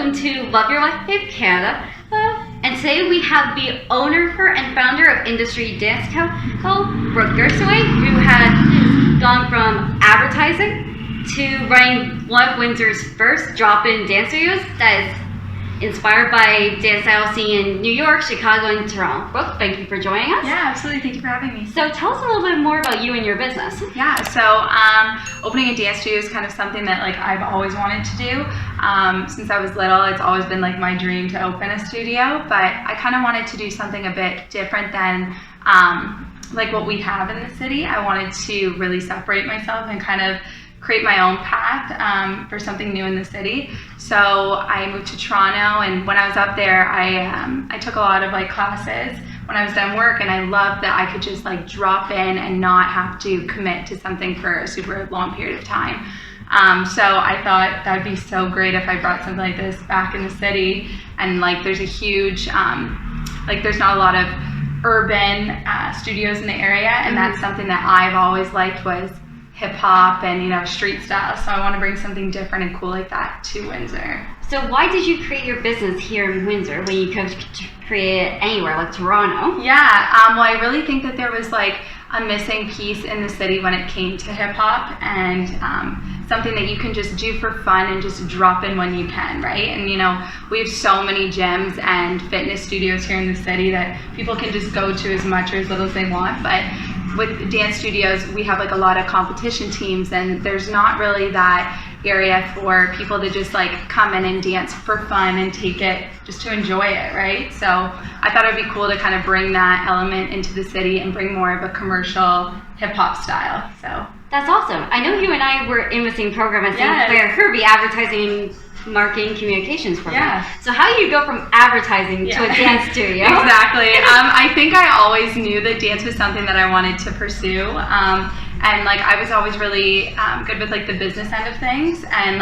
welcome to Love Your Life Canada. And today we have the owner and founder of Industry Dance Co, Brooke Gursoy, who had gone from advertising to running one of Windsor's first drop-in dance studios that is inspired by dance style scene in New York, Chicago, and Toronto. Brooke, thank you for joining us. Yeah, absolutely. Thank you for having me. So tell us a little bit more about you and your business. Yeah, so opening a dance studio is kind of something that I've always wanted to do. Since I was little, it's always been my dream to open a studio, but I kind of wanted to do something a bit different than what we have in the city. I wanted to really separate myself and kind of create my own path for something new in the city. So I moved to Toronto, and when I was up there, I took a lot of classes when I was done work, and I loved that I could just drop in and not have to commit to something for a super long period of time. So I thought that'd be so great if I brought something like this back in the city. And there's a huge, there's not a lot of urban studios in the area, and that's something that I've always liked was hip hop and street style. So I want to bring something different and cool like that to Windsor. So why did you create your business here in Windsor when you could create it anywhere like Toronto? Yeah, well, I really think that there was a missing piece in the city when it came to hip hop, and something that you can just do for fun and just drop in when you can, right? And we have so many gyms and fitness studios here in the city that people can just go to as much or as little as they want, but with dance studios, we have a lot of competition teams, and there's not really that area for people to just come in and dance for fun and take it just to enjoy it, right? So I thought it'd be cool to kind of bring that element into the city and bring more of a commercial hip hop style. So that's awesome. I know you and I were in the same program at St. Clair Kirby, advertising, marketing, communications program. Yeah. So how do you go from advertising to a dance studio? Exactly. I think I always knew that dance was something that I wanted to pursue. And I was always really good with the business end of things, and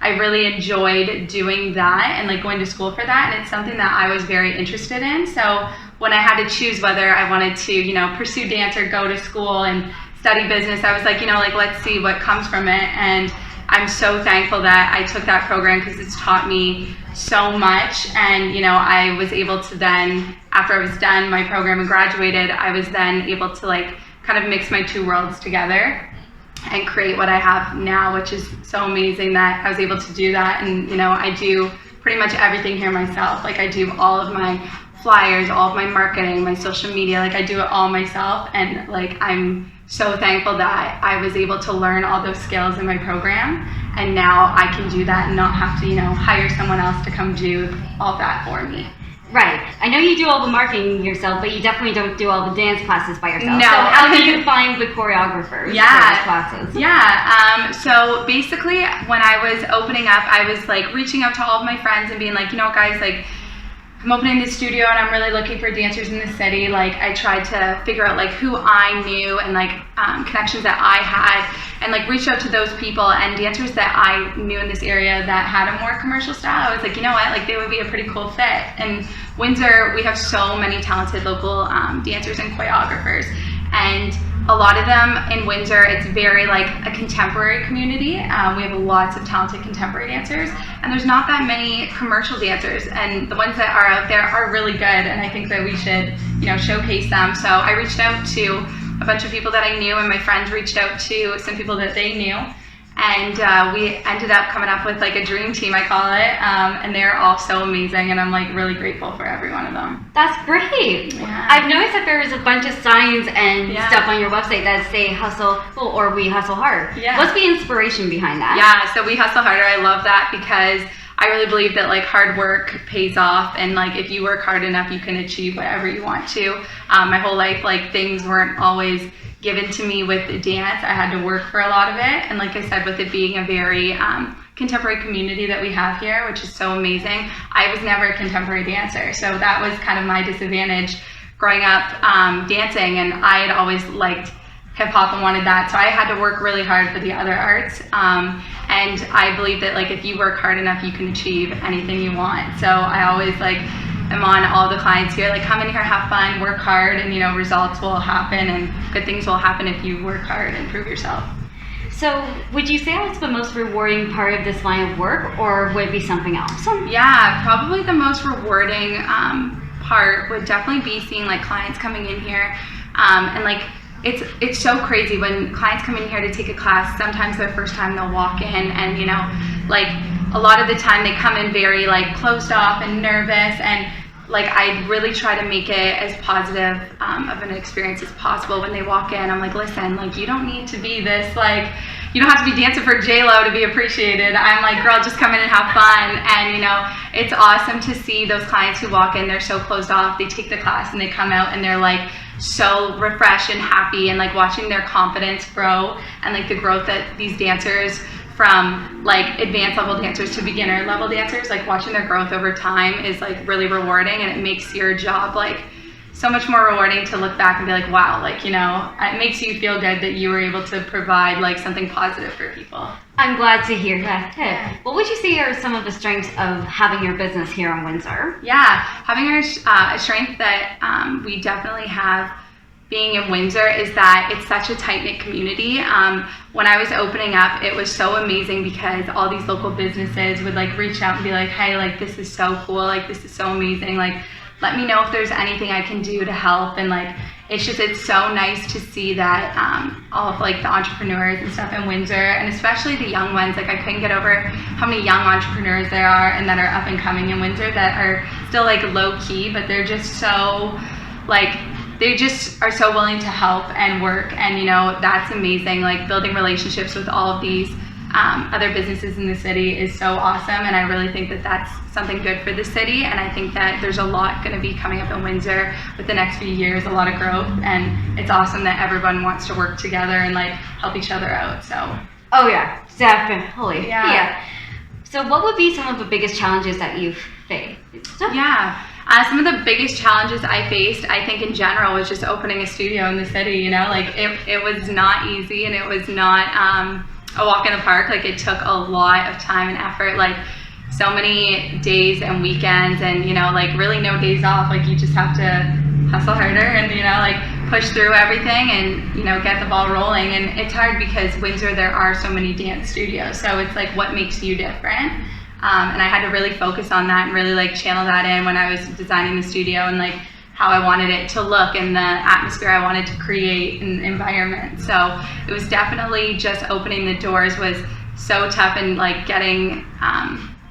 I really enjoyed doing that and going to school for that, and it's something that I was very interested in. So when I had to choose whether I wanted to pursue dance or go to school and study business, I was let's see what comes from it. And I'm so thankful that I took that program because it's taught me so much. And I was able to then, after I was done my program and graduated, I was then able to kind of mix my two worlds together and create what I have now, which is so amazing that I was able to do that. And I do pretty much everything here myself. I do all of my flyers, all of my marketing, my social media, I do it all myself. And I'm so thankful that I was able to learn all those skills in my program, and now I can do that and not have to hire someone else to come do all that for me. Right. I know you do all the marketing yourself, but you definitely don't do all the dance classes by yourself. No. So how do you find the choreographers for those classes? Yeah. So basically, when I was opening up, I was reaching out to all of my friends and being guys, I'm opening this studio and I'm really looking for dancers in the city. I tried to figure out who I knew and connections that I had, and reach out to those people and dancers that I knew in this area that had a more commercial style. I was you know what, they would be a pretty cool fit. And Windsor, we have so many talented local dancers and choreographers, and a lot of them in Windsor, it's very a contemporary community. We have lots of talented contemporary dancers, and there's not that many commercial dancers, and the ones that are out there are really good, and I think that we should showcase them. So I reached out to a bunch of people that I knew, and my friends reached out to some people that they knew, and we ended up coming up with a dream team, I call it, and they're all so amazing, and I'm really grateful for every one of them. That's great. Yeah. I've noticed that there is a bunch of signs and stuff on your website that say hustle or we hustle hard. Yeah. What's the inspiration behind that? Yeah, so we hustle harder. I love that because I really believe that hard work pays off, and if you work hard enough, you can achieve whatever you want to. My whole life, things weren't always given to me with dance. I had to work for a lot of it, and like I said, with it being a very contemporary community that we have here, which is so amazing, I was never a contemporary dancer, so that was kind of my disadvantage growing up dancing, and I had always liked hip hop and wanted that, so I had to work really hard for the other arts, and I believe that if you work hard enough, you can achieve anything you want. So I always I'm on all the clients here, come in here, have fun, work hard, and results will happen, and good things will happen if you work hard and prove yourself. So would you say that's the most rewarding part of this line of work, or would it be something else? Yeah, probably the most rewarding part would definitely be seeing like clients coming in here, and like it's so crazy when clients come in here to take a class. Sometimes their first time they'll walk in, and you know, like a lot of the time they come in very like closed off and nervous, and like I really try to make it as positive of an experience as possible when they walk in. I'm like, listen, like you don't need to be this, like you don't have to be dancing for J-Lo to be appreciated. I'm like, girl, just come in and have fun. And you know, it's awesome to see those clients who walk in, they're so closed off, they take the class and they come out and they're like so refreshed and happy, and like watching their confidence grow, and like the growth that these dancers, from like advanced level dancers to beginner level dancers, like watching their growth over time is like really rewarding, and it makes your job like so much more rewarding to look back and be like, wow, like, you know, it makes you feel good that you were able to provide like something positive for people. I'm glad to hear that. Yeah. What would you say are some of the strengths of having your business here in Windsor? Yeah, having a strength that we definitely have being in Windsor is that it's such a tight-knit community. When I was opening up, it was so amazing because all these local businesses would like reach out and be like, hey, like this is so cool, like this is so amazing, like let me know if there's anything I can do to help. And like it's so nice to see that all of like the entrepreneurs and stuff in Windsor, and especially the young ones, like I couldn't get over how many young entrepreneurs there are and that are up and coming in Windsor that are still like low key, but they're just so like they just are so willing to help and work. And you know, that's amazing. Like building relationships with all of these other businesses in the city is so awesome, and I really think that that's something good for the city. And I think that there's a lot going to be coming up in Windsor with the next few years, a lot of growth, and it's awesome that everyone wants to work together and like help each other out. So oh yeah, definitely. Yeah. So what would be some of the biggest challenges that you've faced? Yeah. Some of the biggest challenges I faced, I think in general, was just opening a studio in the city. You know, like it was not easy, and it was not a walk in the park. Like it took a lot of time and effort, like so many days and weekends, and you know, like really no days off. Like you just have to hustle harder and you know, like push through everything and you know, get the ball rolling. And it's hard because Windsor, there are so many dance studios, so it's like what makes you different. And I had to really focus on that and really like channel that in when I was designing the studio, and like how I wanted it to look and the atmosphere I wanted to create in the environment. So it was definitely just opening the doors was so tough, and like getting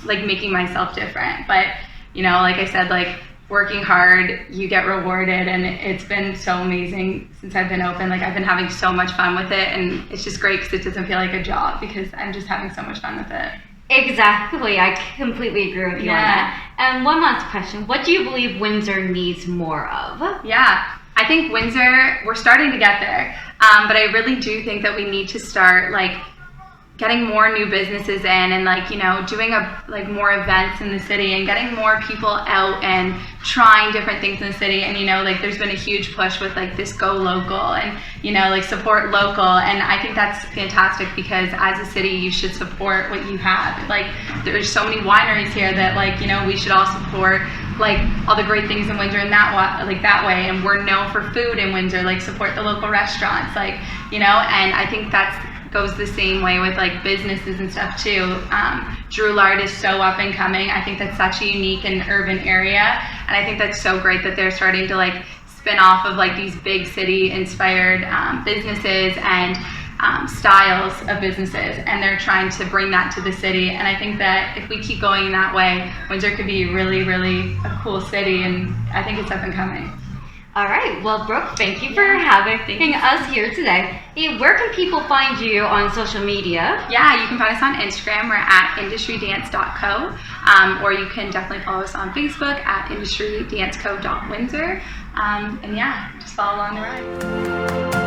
like making myself different. But you know, like I said, like working hard, you get rewarded, and it's been so amazing since I've been open. Like I've been having so much fun with it, and it's just great because it doesn't feel like a job because I'm just having so much fun with it. Exactly, I completely agree with you on that. And one last question, what do you believe Windsor needs more of? Yeah, I think Windsor, we're starting to get there, but I really do think that we need to start like getting more new businesses in, and like, you know, doing like more events in the city and getting more people out and trying different things in the city. And you know, like there's been a huge push with like this go local and you know, like support local, and I think that's fantastic because as a city you should support what you have. Like there's so many wineries here that like, you know, we should all support like all the great things in Windsor in that way, and we're known for food in Windsor, like support the local restaurants, like, you know. And I think that's goes the same way with like businesses and stuff too. Drouillard is so up and coming. I think that's such a unique and urban area, and I think that's so great that they're starting to like spin off of like these big city inspired businesses and styles of businesses, and they're trying to bring that to the city. And I think that if we keep going in that way, Windsor could be really, really a cool city, and I think it's up and coming. All right. Well, Brooke, thank you for having us here today. Hey, where can people find you on social media? Yeah, you can find us on Instagram. We're at industrydance.co, or you can definitely follow us on Facebook at industrydanceco.windsor. And yeah, just follow along the ride.